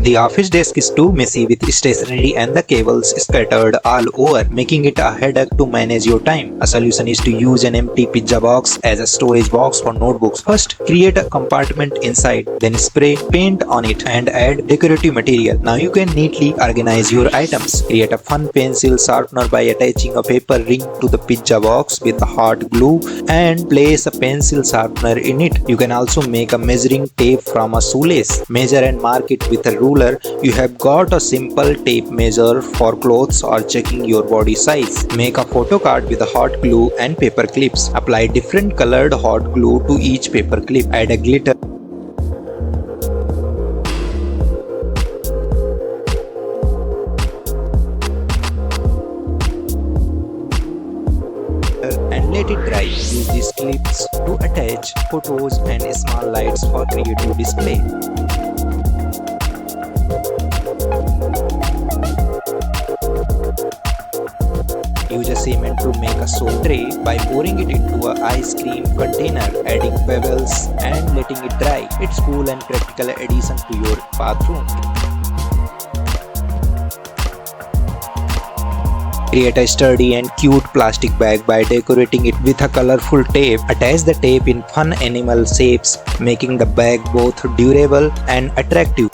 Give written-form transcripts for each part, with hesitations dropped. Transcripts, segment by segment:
The office desk is too messy with stationery and the cables scattered all over, making it a headache to manage your time. A solution is to use an empty pizza box as a storage box for notebooks. First, create a compartment inside, then spray paint on it and add decorative material. Now you can neatly organize your items. Create a fun pencil sharpener by attaching a paper ring to the pizza box with hot glue and place a pencil sharpener in it. You can also make a measuring tape from a shoelace. Measure and mark it with a ruler. You have got a simple tape measure for clothes or checking your body size. Make a photo card with a hot glue and paper clips. Apply different colored hot glue to each paper clip. Add a glitter and let it dry. Use these clips to attach photos and small lights for creative display. Use a cement to make a soap tray by pouring it into an ice cream container, adding pebbles and letting it dry. It's cool and practical addition to your bathroom. Create a sturdy and cute plastic bag by decorating it with a colorful tape. Attach the tape in fun animal shapes, making the bag both durable and attractive.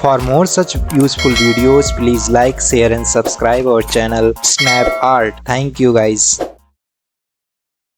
For more such useful videos, please like, share and subscribe our channel Snap Art. Thank you guys.